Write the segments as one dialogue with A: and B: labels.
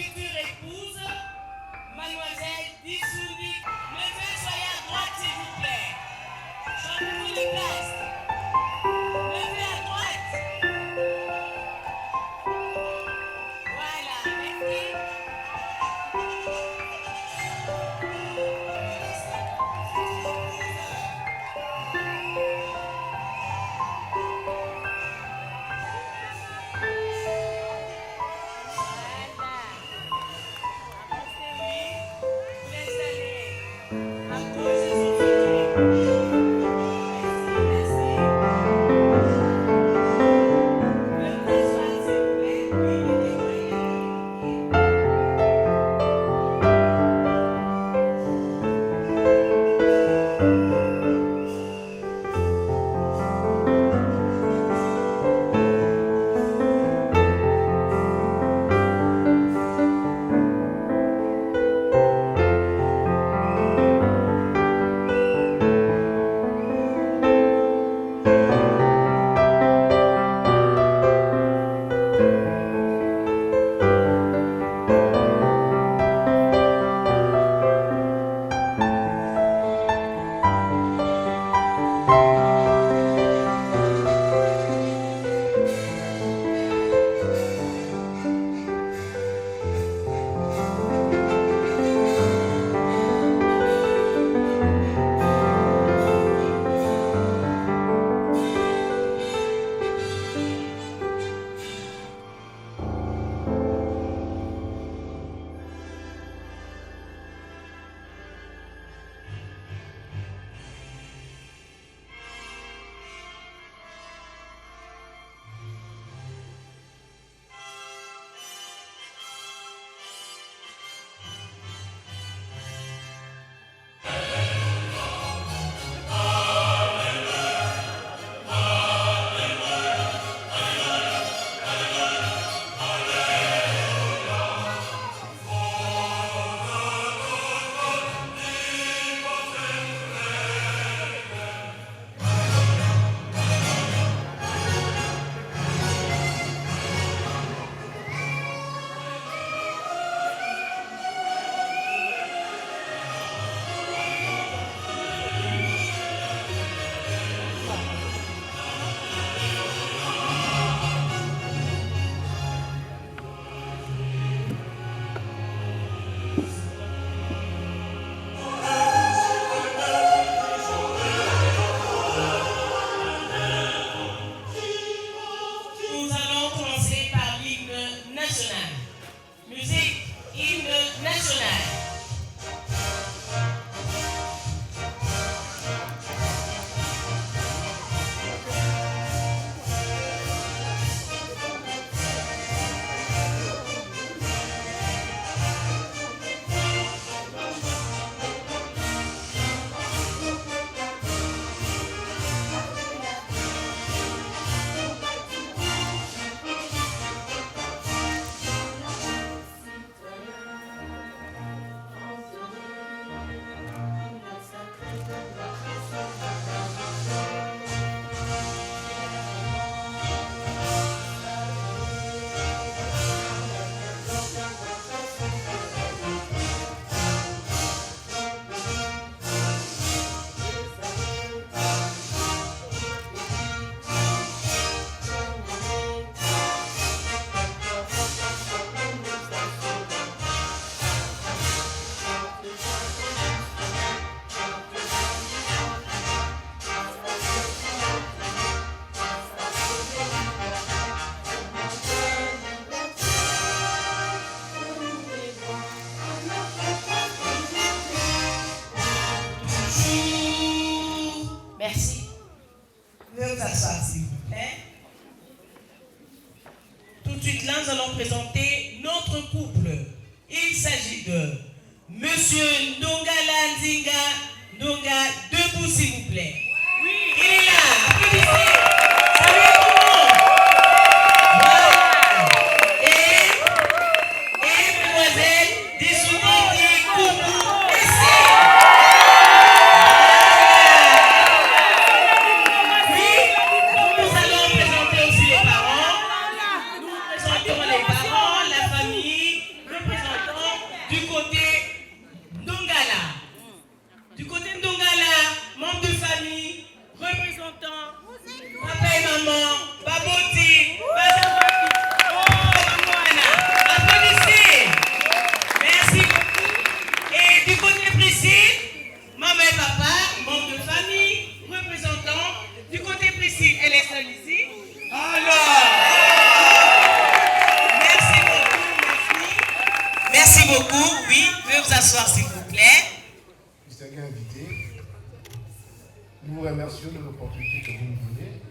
A: future épouse, mademoiselle Dissouni. Levez, soyez à droite, s'il vous plaît. J'en prie les places. Levez à droite. Voilà, merci. Merci.
B: Veuillez vous asseoir, s'il vous plaît. Tout de suite, là, nous allons présenter notre couple. Il s'agit de Monsieur Ndonga Landinga. Ndonga, debout, s'il vous plaît. Oui. Il est là. Applaudissez. Salut tout le monde. Voilà. Et mademoiselle Dissouni Koumou Essé. Les parents, la famille, Merci beaucoup. Oui, veuillez vous asseoir s'il vous plaît.
C: Distingués invités, nous vous remercions de l'opportunité que vous nous donnez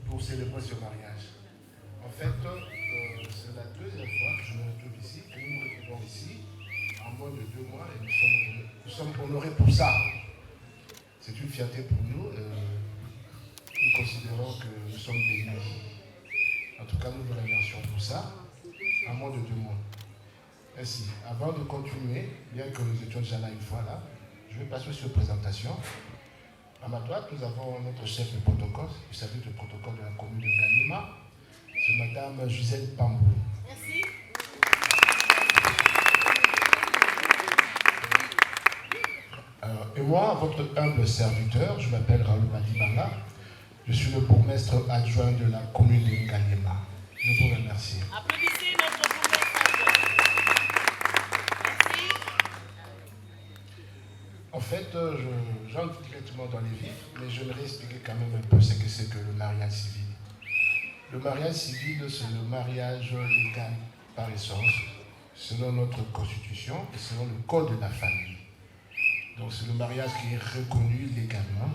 C: pour célébrer ce mariage. En fait, c'est la deuxième fois que je me retrouve ici, que nous nous retrouvons ici, en moins de 2 mois, et nous sommes honorés pour ça. C'est une fierté pour nous. Nous considérons que nous sommes bénis. En tout cas, nous vous remercions pour ça, en moins de 2 mois. Ainsi, avant de continuer, bien que nous étions déjà là une fois là, je vais passer sur présentation. À ma droite, nous avons notre chef de protocole, du service de protocole de la commune de Ngaliema, c'est Madame Gisèle Pambou.
A: Merci.
C: Et moi, votre humble serviteur, je m'appelle Raoul Badibanga, je suis le bourgmestre adjoint de la commune de Ngaliema. Je vous remercie.
A: Applaudissez notre bourgmestre adjoint. Merci.
C: En fait, j'entre directement dans les vifs, mais je vais expliquer quand même un peu ce que c'est que le mariage civil. Le mariage civil, c'est le mariage légal par essence, selon notre constitution et selon le code de la famille. Donc c'est le mariage qui est reconnu légalement.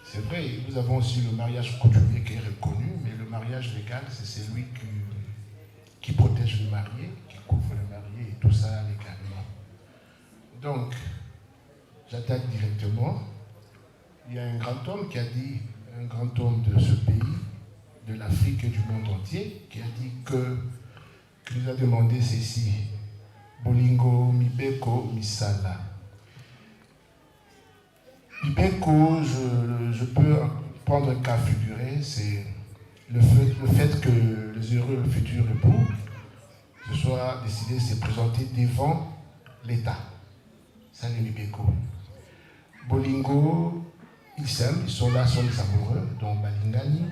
C: C'est vrai, nous avons aussi le mariage coutumier qui est reconnu, mais le mariage légal, c'est celui qui protège le marié, qui couvre le marié et tout ça légalement. Donc, j'attaque directement. Il y a un grand homme qui a dit, un grand homme de ce pays, de l'Afrique et du monde entier, qui a dit qui nous a demandé ceci: Bolingo, Mibeko, Misala. Mibeko, je peux prendre un cas figuré, c'est le fait que les heureux futurs époux se soient décidés de se présenter devant l'État. Ça, le Mibeko. Bolingo, ils s'aiment, ils sont là, sont les amoureux, donc Balingani.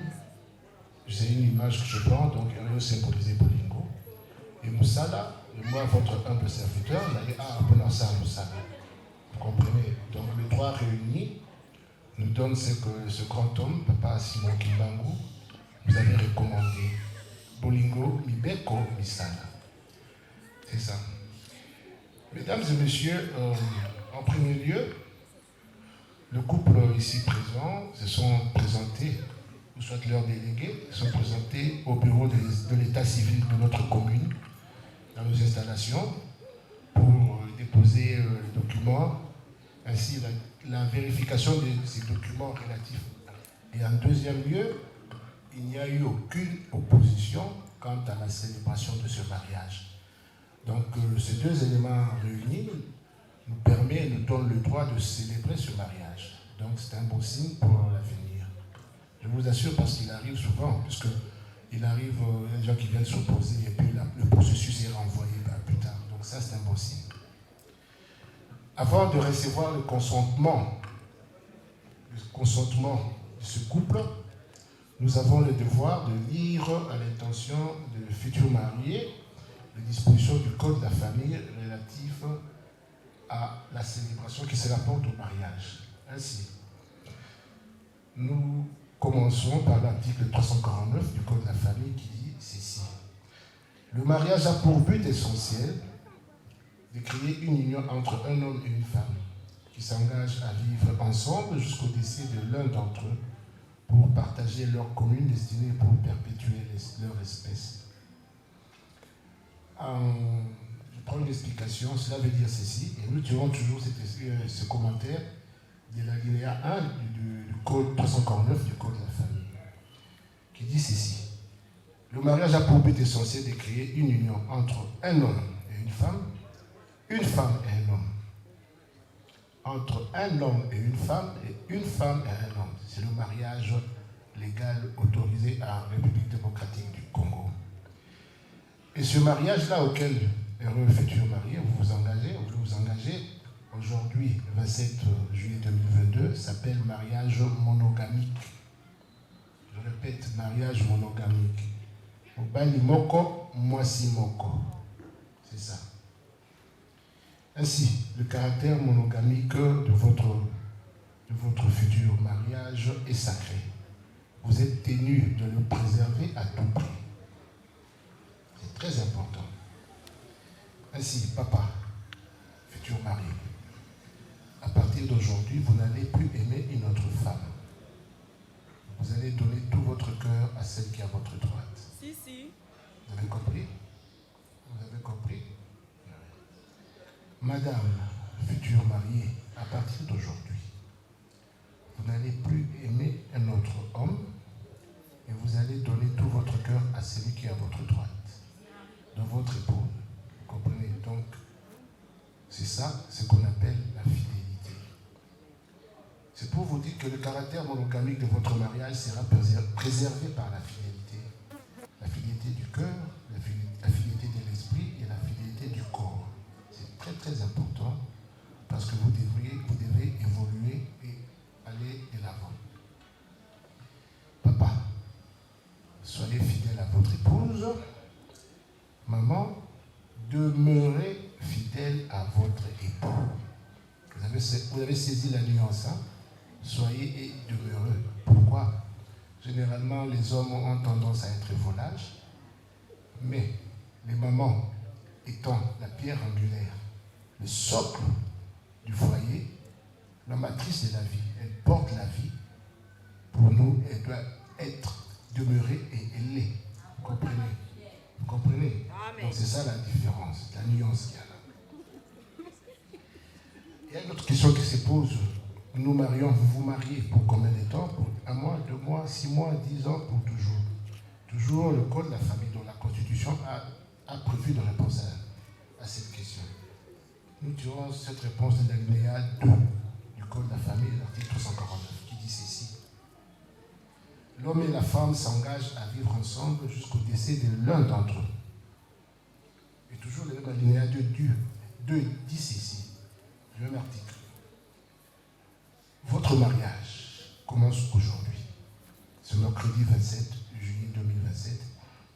C: C'est une image que je prends, donc elle veut symboliser Bolingo. Et Moussala, et moi, votre humble serviteur, j'allais appeler ça Moussala. Vous comprenez? Donc les trois réunis nous donnent ce que ce grand homme, Papa Simon Kimbangu, vous avez recommandé. Bolingo, Mibeko, Misala. C'est ça. Mesdames et messieurs, en premier lieu, le couple ici présent se sont présentés, ou soit leurs délégués, se sont présentés au bureau de l'état civil de notre commune, dans nos installations, pour déposer les documents, ainsi la vérification de ces documents relatifs. Et en deuxième lieu, il n'y a eu aucune opposition quant à la célébration de ce mariage. Donc ces deux éléments réunis nous permettent et nous donnent le droit de célébrer ce mariage. Donc c'est un beau signe pour l'avenir. Je vous assure, parce qu'il arrive souvent, puisqu'il arrive, il y a des gens qui viennent s'opposer et puis le processus est renvoyé plus tard. Donc ça, c'est un bon signe. Avant de recevoir le consentement de ce couple, nous avons le devoir de lire à l'intention de futurs mariés les dispositions du Code de la famille relatives à la célébration qui se rapporte au mariage. Ainsi, nous commençons par l'article 349 du Code de la famille qui dit ceci. Le mariage a pour but essentiel de créer une union entre un homme et une femme qui s'engagent à vivre ensemble jusqu'au décès de l'un d'entre eux pour partager leur commune destinée pour perpétuer leur espèce. Je prends une explication, cela veut dire ceci, et nous tirons toujours ce commentaire de l'alinéa 1 du Code 349 du Code de la famille, qui dit ceci. Le mariage a pour but essentiel de créer une union entre un homme et une femme et un homme. Entre un homme et une femme et un homme. C'est le mariage légal autorisé en République démocratique du Congo. Et ce mariage-là auquel, heureux futurs mariés, vous vous engagez aujourd'hui, 27 juillet 2022, s'appelle mariage monogamique. Je répète, mariage monogamique. Obali moko, mwasi moko. C'est ça. Ainsi, le caractère monogamique de votre futur mariage est sacré. Vous êtes tenu de le préserver à tout prix. C'est très important. Ainsi, papa, futur mari, à partir d'aujourd'hui, vous n'allez plus aimer une autre femme. Vous allez donner tout votre cœur à celle qui est à votre droite.
D: Si, si.
C: Vous avez compris? Vous avez compris? Madame, future mariée, à partir d'aujourd'hui, vous n'allez plus aimer un autre homme et vous allez donner tout votre cœur à celui qui est à votre droite, de votre épouse. Vous comprenez? Donc, c'est ça ce qu'on appelle la fidélité. C'est pour vous dire que le caractère monogamique de votre mariage sera préservé par la fidélité. La fidélité du cœur, la fidélité de l'esprit et la fidélité du corps. C'est très très important parce que vous devez évoluer et aller de l'avant. Papa, soyez fidèle à votre épouse. Maman, demeurez fidèle à votre époux. Vous avez saisi la nuance, hein? Soyez et demeureux. Pourquoi? Généralement, les hommes ont tendance à être volages, mais les mamans étant la pierre angulaire, le socle du foyer, la matrice de la vie, elle porte la vie. Pour nous, elle doit être demeurée et elle l'est. Vous comprenez? Vous comprenez? Donc c'est ça la différence, la nuance qu'il y a là. Il y a une autre question qui se pose. Nous marions, vous vous mariez pour combien de temps? Pour 1 mois, 2 mois, 6 mois, 10 ans, pour toujours. Toujours le code de la famille, dont la Constitution a prévu de répondre à cette question. Nous tirons cette réponse de l'alinéa 2 du code de la famille, l'article 349, qui dit ceci. L'homme et la femme s'engagent à vivre ensemble jusqu'au décès de l'un d'entre eux. Et toujours le même alinéa 2 dit ceci, le même article. Votre mariage commence aujourd'hui. C'est mercredi 27 juillet 2027.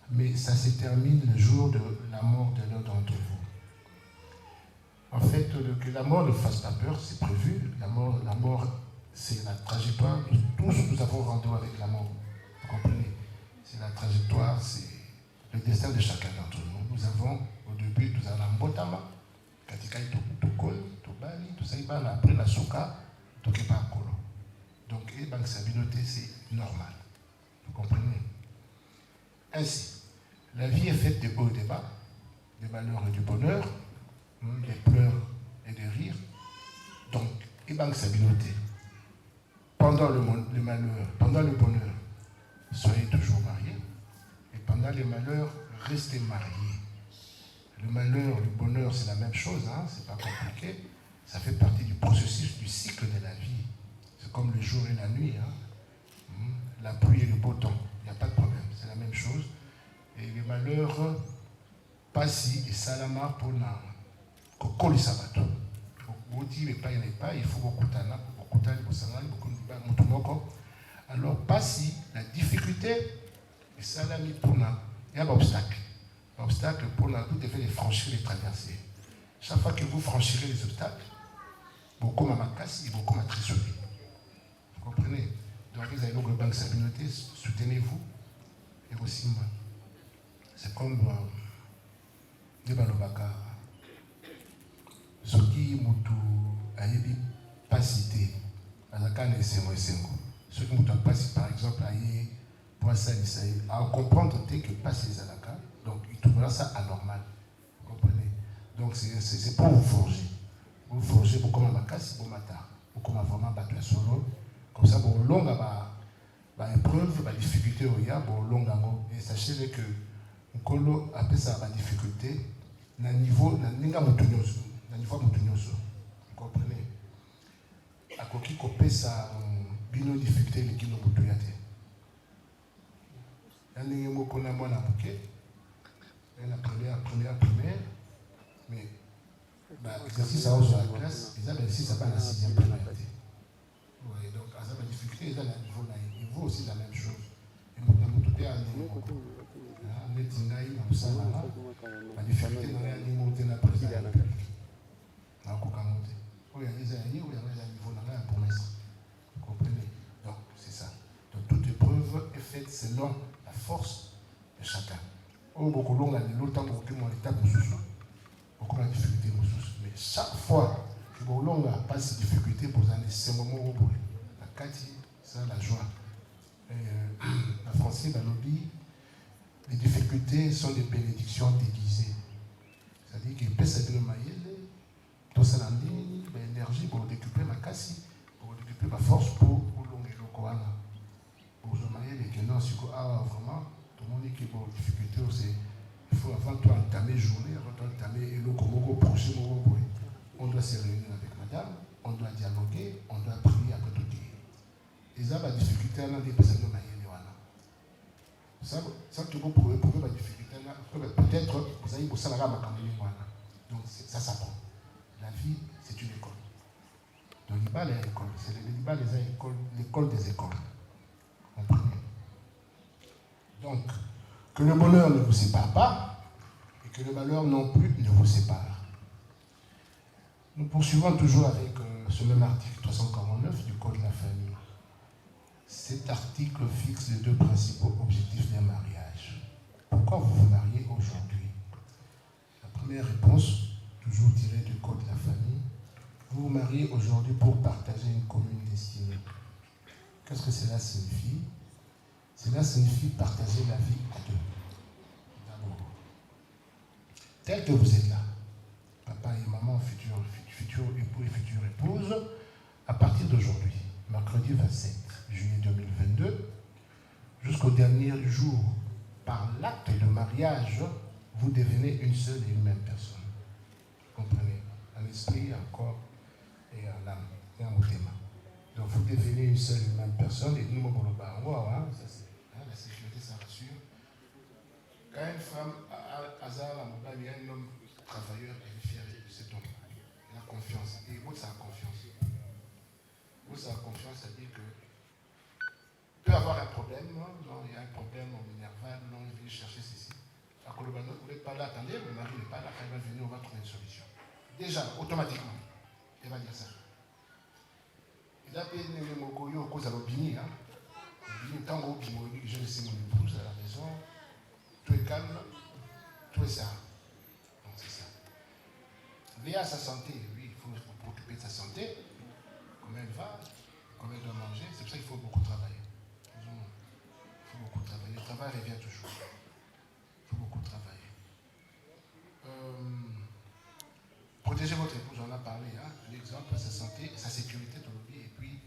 C: Mais ça se termine le jour de la mort de l'un d'entre vous. En fait, que la mort ne fasse pas peur, c'est prévu. La mort, c'est la trajectoire. Tous nous avons rendez-vous avec la mort. Vous comprenez? C'est la trajectoire, c'est le destin de chacun d'entre nous. Nous avons, au début, nous avons un botama. Katikai Tokol, Tobali, tout ça, après la souka. Donc, et banque sabinoté, c'est normal. Vous comprenez? Ainsi, la vie est faite de hauts et de bas, des malheurs et du bonheur, des pleurs et des rires. Donc, et banque sabinoté, pendant le malheur, pendant le bonheur, soyez toujours mariés. Et pendant les malheurs, restez mariés. Le malheur, le bonheur, c'est la même chose, hein, c'est pas compliqué. Ça fait partie du processus, du cycle de la vie. C'est comme le jour et la nuit. Hein. La pluie et le beau temps. Il n'y a pas de problème. C'est la même chose. Et les malheurs, passi et salama pour la kokoli sabato. Il faut beaucoup de alors, passi, la difficulté, et salami pour la. Il y a l'obstacle. L'obstacle pour la. Vous devez les franchir, les traverser. Chaque fois que vous franchirez les obstacles, beaucoup ma casse et beaucoup ma trésorerie. Vous comprenez? Donc, les amis de la banque Sabinoté, soutenez-vous et aussi moi. C'est comme les balobaka. Ce qui mutu ayebi pas cité, à la canne et sengo. Ceux qui mutu pas cité, par exemple, aye pour ça, à comprendre que pas ces alaka, donc il trouvera ça anormal. Vous comprenez? Donc c'est pour vous forger. Vous forgez beaucoup ma casse, beaucoup ma tard, beaucoup ma vraiment battu à solo. Comme ça, bon long à épreuve, à difficulté au ya, bon long à et sachez que Nkolo appelle ça la difficulté, na niveau na ninga mutunyoso, na niveau mutunyoso. Vous comprenez? À koki kopé ça bino difficulté les kilo mutuyate. La ninga moko na mwana bouquet, la première, mais l'exercice à hausse à la classe, ils avaient ici ça va la 6e priorité. Oui, donc à ça la difficulté, ils ont il vaut aussi la même chose. Et nous avons tout à la difficulté dans les monter la présidence de la République. Vous comprenez? Donc c'est ça. Donc toute épreuve est faite selon la force de chacun. Au beaucoup long, l'autant pour que mon état de sous. Vous chaque fois que l'on n'a pas ces difficultés pour aller, c'est un moment où la Kati, c'est la joie. La Francine, la lobby, les difficultés sont des bénédictions déguisées. C'est-à-dire qu'il peut s'aider le maïl, tout ça, l'énergie pour récupérer ma casse, pour récupérer ma force pour l'ongle le koala. Pour le maïl, et que non, si vraiment, tout le monde dit qu'il y a des difficultés aussi. Il faut avant toi entamer journée, avant toi entamer le Komoko prochain moment. On doit se réunir avec madame, on doit dialoguer, on doit prier après tout dire. Et ça, la difficulté, là, des personnes de maïl. Ça, tu peux prouver la difficulté là. Peut-être vous avez bossé là-bas, donc ça s'apprend. La vie, c'est une école. Donc l'IBA, c'est l'école. C'est l'école des écoles. Comprenez? Donc, que le bonheur ne vous sépare pas et que le malheur non plus ne vous sépare. Nous poursuivons toujours avec ce même article 349 du Code de la famille. Cet article fixe les deux principaux objectifs d'un mariage. Pourquoi vous vous mariez aujourd'hui? La première réponse, toujours tirée du Code de la famille, vous vous mariez aujourd'hui pour partager une commune destinée. Qu'est-ce que cela signifie? Cela signifie partager la vie à deux. D'abord, tel que vous êtes là, papa et maman, futur époux et future épouse, à partir d'aujourd'hui, mercredi 27 juillet 2022, jusqu'au dernier jour, par l'acte de mariage, vous devenez une seule et une même personne. Vous comprenez? Un esprit, un corps et un âme, et un thème. Donc vous devenez une seule et une même personne, et nous, la sécurité, ça rassure. Quand une femme a un homme travailleur, elle est fière de cet homme. Elle a confiance. Et vous, ça a confiance. Vous, ça a confiance, ça dit que peut avoir un problème, non, il y a un problème, on m'énerve, non, il vient chercher ceci. Vous n'êtes pas là, attendez, le mari n'est pas là, quand il va venir, on va trouver une solution. Déjà, automatiquement, il va dire ça. Il a payé le mokoyo au cause de l'opinion. Tant que je laisse mon épouse à la maison, tout est calme, tout est ça. Donc c'est ça. Veiller à sa santé, oui, il faut se préoccuper de sa santé, comment elle va, comment elle doit manger, c'est pour ça qu'il faut beaucoup travailler. Il faut beaucoup travailler. Le travail revient toujours. Il faut beaucoup travailler. Protéger votre épouse, on en a parlé. Hein? L'exemple, sa santé, sa sécurité de la vie, et puis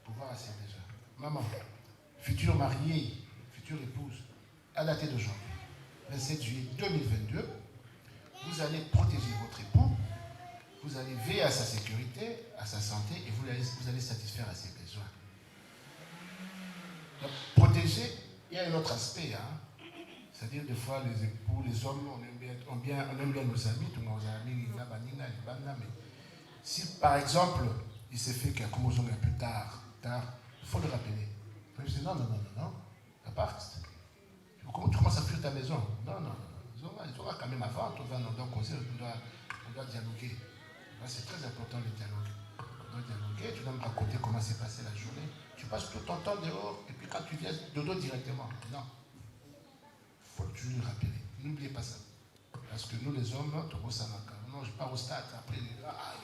C: pouvoir assez déjà. Maman, future mariée, future épouse, à la tête d'aujourd'hui, 27 juillet 2022, vous allez protéger votre époux, vous allez veiller à sa sécurité, à sa santé, et vous allez satisfaire à ses besoins. Donc, protéger, il y a un autre aspect. Hein? C'est-à-dire, des fois, les époux, les hommes, on aime bien nos amis, tous nos amis, mais si, par exemple, il s'est fait qu'un chromosome un peu tard, il faut le rappeler. Il faut dire, non, à part, comment tu commences à fuir ta maison? Non, ils auront quand même avant, on doit dialoguer. Là, c'est très important le dialogue. On doit dialoguer, tu dois me raconter comment s'est passée la journée. Tu passes tout ton temps dehors, et puis quand tu viens, dodo directement. Non. Il faut toujours le rappeler. N'oubliez pas ça. Parce que nous, les hommes, non, je pars au stade, après,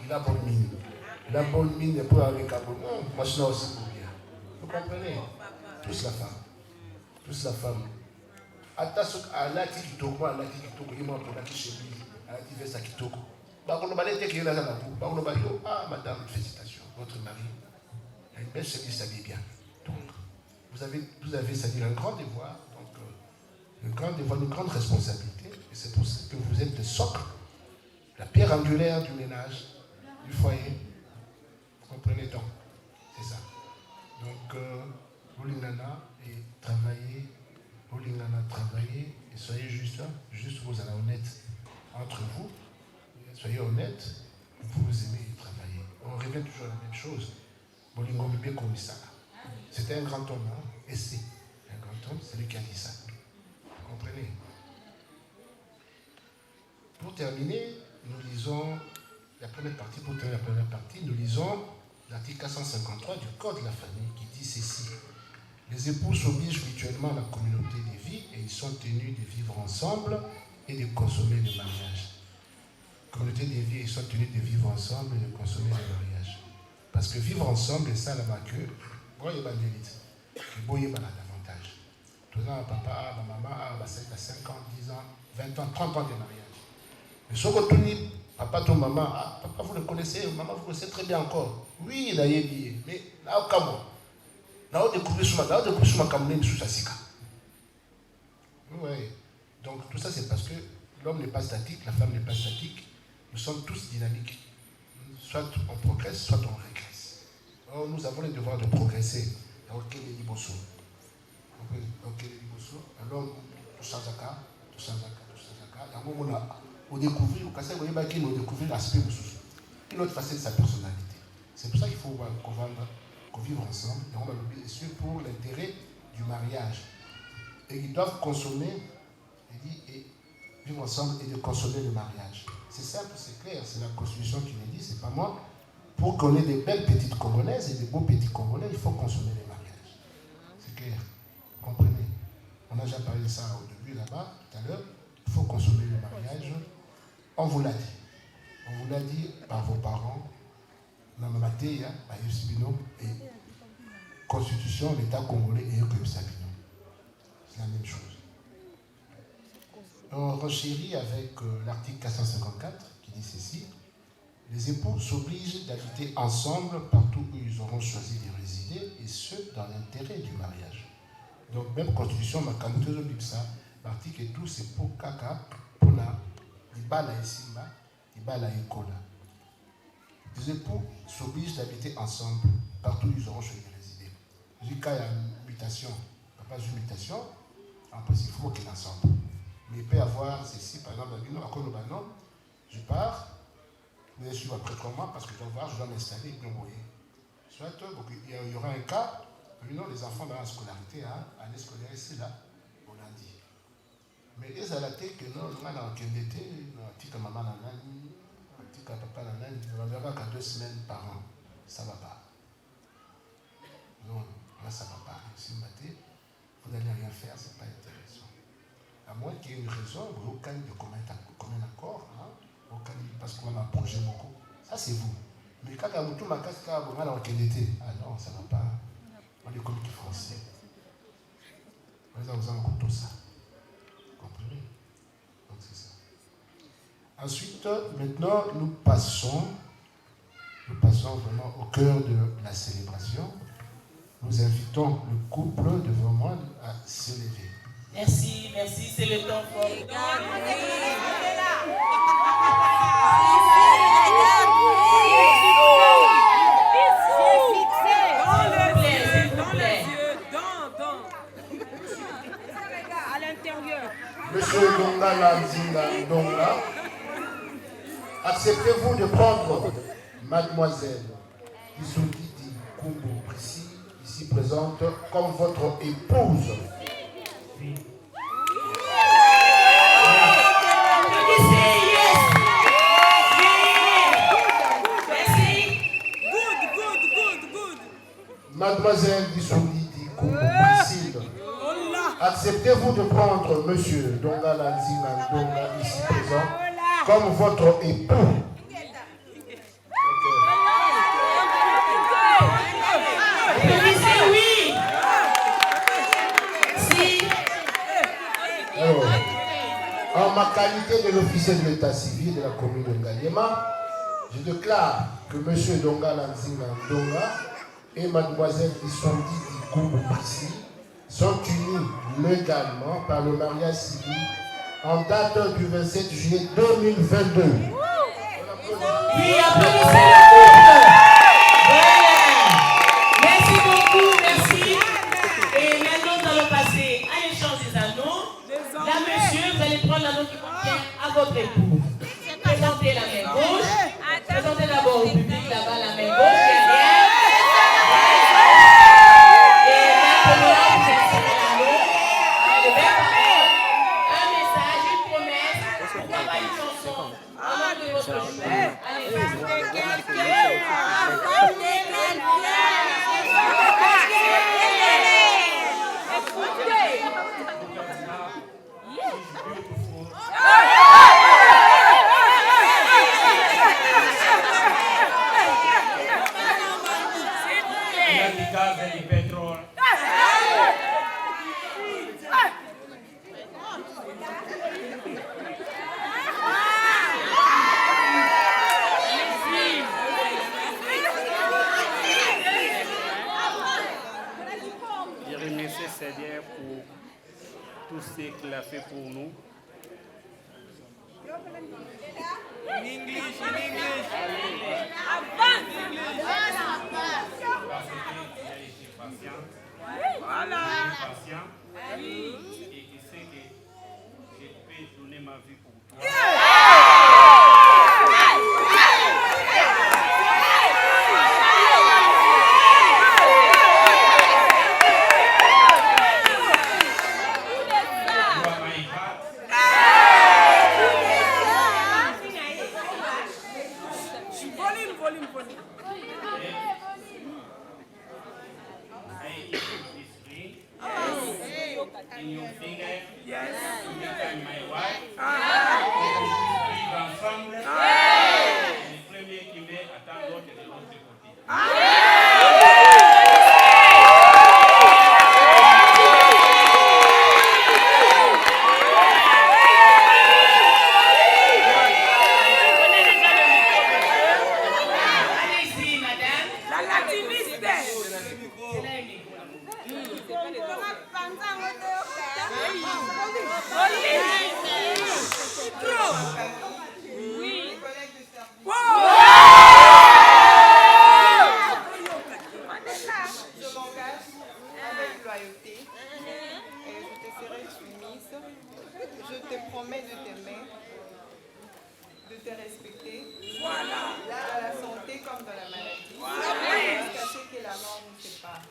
C: il a bonne mine. Il a bonne mine, et pour aller à bon. Non, moi, je suis là aussi pour bien. Vous comprenez? Plus la femme. Plus la femme. Attention à la kitoko, il m'a appris chez lui, à la diverse kitoko. Ah, madame, félicitations, votre mari a une belle chemise, s'habille bien. Donc, vous avez c'est-à-dire un grand devoir, une grande responsabilité, et c'est pour ça que vous êtes le socle, la pierre angulaire du ménage, du foyer. Vous comprenez donc? C'est ça. Donc, Bolingana et travaillez, et soyez juste vous allez honnête entre vous. Soyez honnête, vous aimez travailler. On revient toujours à la même chose. Bolingo Mibé Komisa. C'était un grand homme, hein? Et c'est un grand homme, c'est lui qui a dit ça. Vous comprenez? Pour terminer, nous lisons la première partie, nous lisons l'article 453 du Code de la famille qui dit ceci. Les époux s'obligent mutuellement à la communauté des vies et ils sont tenus de vivre ensemble et de consommer le mariage. Comme le majorité des vies, ils sont tenus de vivre ensemble et de consommer le mariage. Parce que vivre ensemble, c'est ça là-bas que, bon, il y a des limites. Que bon, il y a davantage. Tout ça, papa, maman, ça fait 5 ans, 10 ans, 20 ans, 30 ans de mariage. Mais ce que tu dis, papa, ton maman, papa, vous le connaissez, maman, vous le connaissez très bien encore. Oui, il a ébié, mais là, au Cameroun, là, on découvre sur ma Cameroun, sous sa sika. Oui. Donc, tout ça, c'est parce que l'homme n'est pas statique, la femme n'est pas statique. Nous sommes tous dynamiques. Soit on progresse, soit on régresse. Or, nous avons le devoir de progresser. Alors, quel est l'Ibosso? Alors, tout ça, on découvre, l'aspect de une autre facette de sa personnalité. C'est pour ça qu'il faut qu'on vive ensemble et on va le bien pour l'intérêt du mariage. Et ils doivent consommer, et vivre ensemble et de consommer le mariage. C'est simple, c'est clair, c'est la Constitution qui le dit, c'est pas moi. Pour qu'on ait des belles petites Congolaises et des beaux petits Congolais, il faut consommer le mariage. C'est clair, comprenez. On a déjà parlé de ça au début là-bas, tout à l'heure. Il faut consommer le mariage. On vous l'a dit. On vous l'a dit par vos parents. Namateya, Ayusibino et Constitution, l'État congolais et Sabino. C'est la même chose. On renchérit avec l'article 454 qui dit ceci. Les époux s'obligent d'habiter ensemble partout où ils auront choisi de résider, et ce, dans l'intérêt du mariage. Donc, même Constitution, Makamutezo Bipsa, l'article et tout, c'est pour Kaka, pour la Ibala et Simba, Ibala et Kola. Les époux s'obligent d'habiter ensemble partout où ils auront choisi de résider. Jusqu'à il y a une mutation, pas une mutation, en principe, il faut qu'ils soient ensemble. Mais il peut y avoir ceci, par exemple, je pars, mais je suis après 3 mois parce que je dois m'installer et bien mourir. Soit il y aura un cas, les enfants dans la scolarité, année scolaire, c'est là, on l'a dit. Mais ils ont la tête que non, on a un petit maman, un petit papa, on verra qu'à 2 semaines par an, ça ne va pas. Non, là ça ne va pas. Si vous n'allez rien faire, ce n'est pas intéressant. À moins qu'il y ait une raison, au cas de commun accord, parce qu'on a un projet beaucoup. Ça, c'est vous. Mais quand vous avez ma casque, vous avez non, ça ne va pas. On est comme des Français. Vous avez tout ça. Vous comprenez? Donc, c'est ça. Ensuite, maintenant, nous passons vraiment au cœur de la célébration. Nous invitons le couple devant moi à se lever.
B: Merci, c'est le temps fort.
C: Monsieur Dongala Nzinga Ndonga, acceptez-vous de prendre mademoiselle Issoudidi Kumbo Prissi, ici présente, comme votre épouse? Oui. Mademoiselle Issoudidi Kumbo Prissi, acceptez-vous de prendre Monsieur Dongala Nzinga Ndonga, ici présent, comme votre époux?
B: Oui. Si.
C: Alors, en ma qualité de l'officier de l'état civil de la commune de Ngaliema, je déclare que Monsieur Dongala Nzinga Ndonga et Mademoiselle Issoudidi Kumbo Prissi sont unis légalement par le mariage civil en date du 27 juillet 2022.
B: Oui, applaudissez le couple. Voilà. Merci beaucoup, merci. Et maintenant, nous allons passer à l'échange des anneaux. Là, monsieur, vous allez prendre l'anneau qui contient à votre époux. Présentez la main gauche. Présentez d'abord au public là-bas la main gauche derrière. Et maintenant, vous insérez l'anneau. Un message, une promesse. Pourquoi pas une chanson? Au nom de votre choix.
D: du pétrole.
E: Je remercie Seigneur pour tout ce qu'il a fait pour nous. Patient. Et qui sait que je peux donner ma vie pour toi. In your finger, yes. You become my wife. Vivre ensemble. Le premier qui met attend l'autre de l'autre côté.
B: Allez-y, madame.
F: La latiniste.
G: Je m'engage avec loyauté et je te serai soumise. Je te promets de t'aimer, de te respecter, dans la santé comme dans la maladie, jusqu'à ce que la mort nous sépare.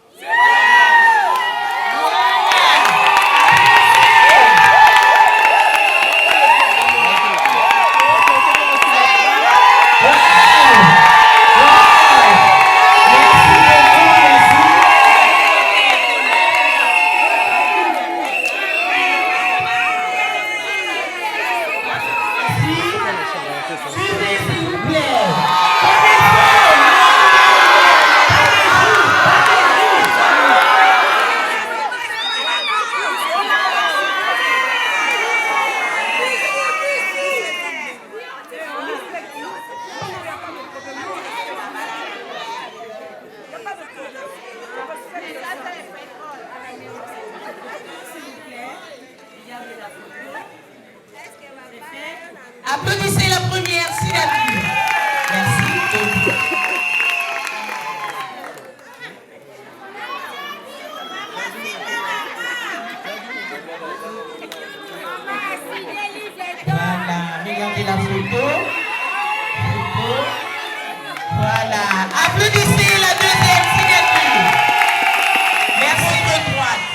B: S'il vous plaît. Applaudissez la première signature. Merci. Voilà, regardez la photo. Voilà, applaudissez la deuxième signature. Merci de droite.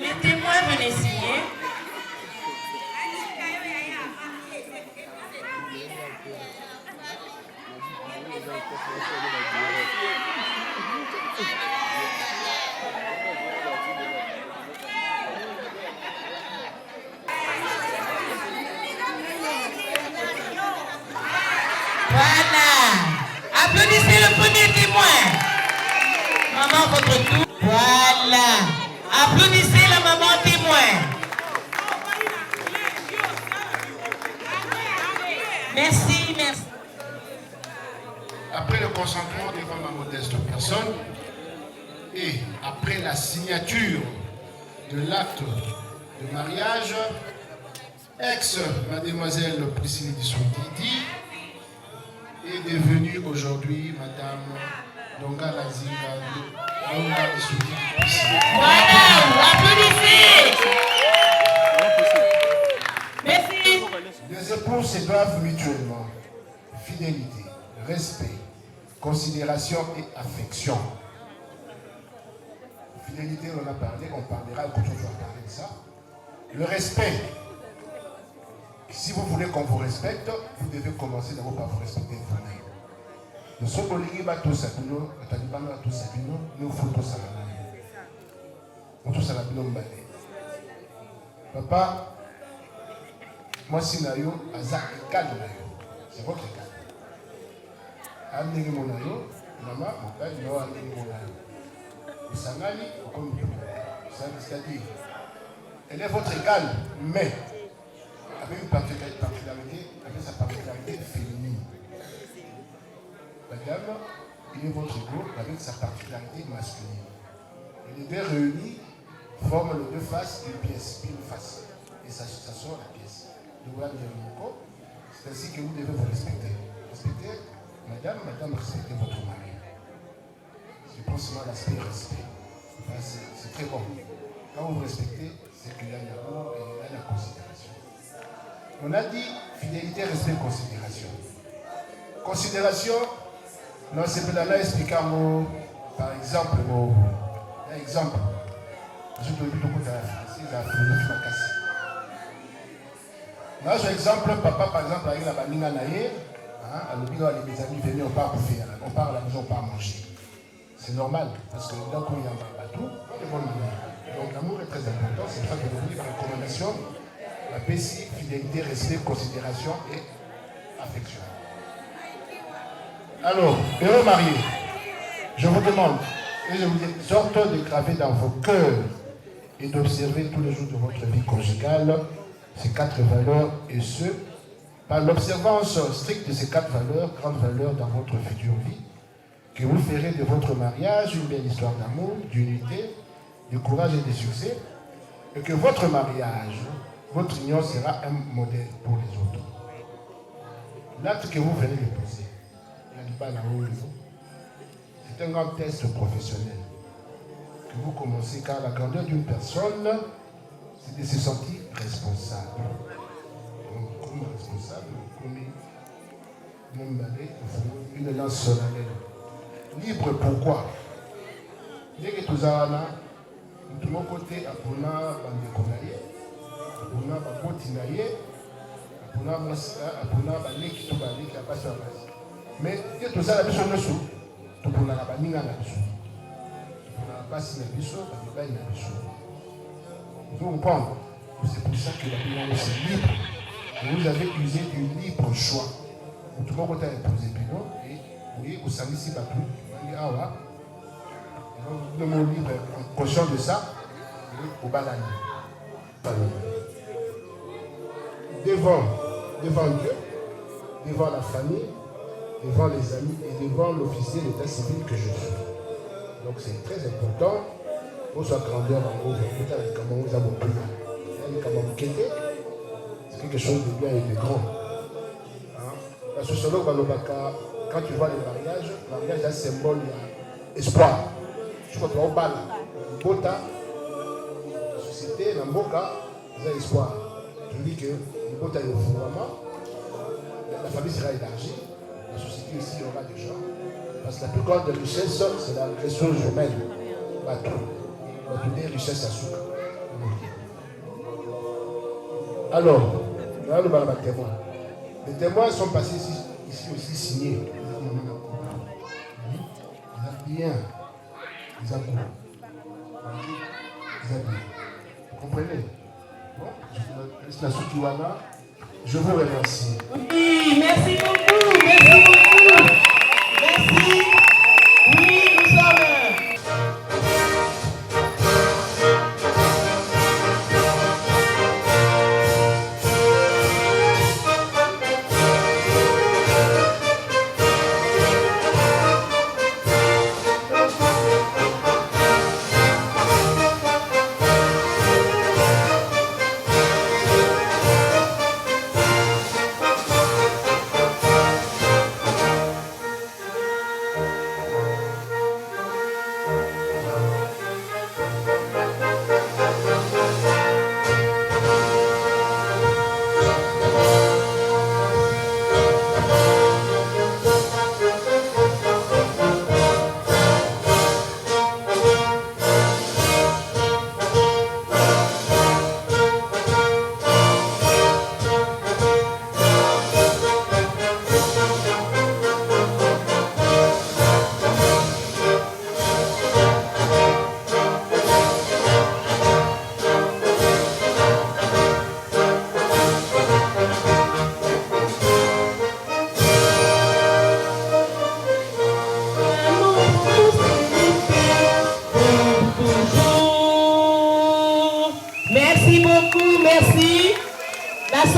B: Les témoins venaient signer. Voilà. Applaudissez le premier témoin. Maman, votre tour. Voilà. Applaudissez la maman témoin. Merci, merci.
C: Après le consentement devant ma modeste personne et après la signature de l'acte de mariage, ex-mademoiselle Priscille Dissou-Didi est devenue aujourd'hui Madame Ndongala Nzinga Dissou-Didi.
B: Voilà, applaudissez. Merci.
C: Les époux se doivent mutuellement fidélité, respect, considération et affection. Fidélité, on en a parlé, on parlera quand on va parler de ça. Le respect. Si vous voulez qu'on vous respecte, vous devez commencer d'abord par vous respecter vous-même. Nous sommes obligés à tous sabino, à Taliban à tous sabino, nous faut tous sabino. Nous tous sabino mbale. Papa, moi si nayo, azak égal nayo. C'est votre égal. Amnegi monayo, maman, mobali, non, amnegi monayo. Vous sangani, comme c'est-à-dire, elle est votre égale, mais avec une particularité, avec sa particularité féminine. La dame, il est votre égaux avec sa particularité masculine. Et les deux réunis forment les deux faces d'une pièce, une face. Et ça sort la pièce. C'est ainsi que vous devez vous respecter. Respectez madame, respectez votre mari. Je pense seulement l'aspect respect. Enfin, c'est très bon. Quand vous respectez, c'est qu'il y a l'amour et il y a la considération. On a dit fidélité, respect, considération. Considération, non, c'est pour là expliquer par exemple, un exemple. Je te dis beaucoup de la philosophie Makassi. Là, j'ai exemple, papa, par exemple, avec la banina naïe, à l'hôpital, les amis venaient, on part bouffer, on part à la maison, on part manger. C'est normal, parce que là, quand il y a un bateau, on est bon manière. Donc l'amour est très important, c'est pour ça que je vous dis, recommandation, la PCI, fidélité, respect, considération et affection. Alors, heureux mariés, je vous demande, et je vous dis, sorte de graver dans vos cœurs et d'observer tous les jours de votre vie conjugale ces 4 valeurs, et ce, par l'observance stricte de ces 4 valeurs, grandes valeurs dans votre future vie, que vous ferez de votre mariage une belle histoire d'amour, d'unité, de courage et de succès, et que votre mariage, votre union sera un modèle pour les autres. L'acte que vous venez de poser, c'est un grand test professionnel que vous commencez, car la grandeur d'une personne, c'est de se sentir responsable. Donc, comme responsable, comme une lance solennelle. Libre pourquoi? Dès que tout ça, de mon côté, on a bandé on a bakoti na ye, on a baleki to baleki a passé à base. Mais dès tout ça, la biso noso, to pona la baninga na biso. On a passé na biso, ba na biso. Vous comprenez? C'est pour ça que la vie est libre. Et vous avez usé du libre choix. Tout le monde a imposé Pino et vous voyez, vous savez si pas tout. Nous sommes libres, conscients de ça, au banane. Devant Dieu, devant la famille, devant les amis et devant l'officier d'état civil que je suis. Donc c'est très important. Pour sa grandeur en haut, comment vous avez pu c'est quelque chose de bien et de grand. Parce que selon quand tu vois le mariage est un symbole d'espoir. Je crois que tu vas au bal, Bota, la société, la Mboka, il y a espoir. Tu dis que le Bota est au fondement, la famille sera élargie, la société aussi aura des gens. Parce que la plus grande richesse, c'est la ressource humaine. Des richesses à souk. Alors, là, nous avons des témoins. Les témoins sont passés ici aussi signés. Ils ont bien. Ils ont bien. Vous comprenez? Bon, je laisse la Soukiwana. Je vous remercie.
B: Oui, merci beaucoup. Merci beaucoup. Merci. Oui, nous sommes.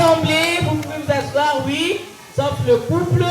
B: l'assemblée, vous pouvez vous asseoir, oui, sauf le couple.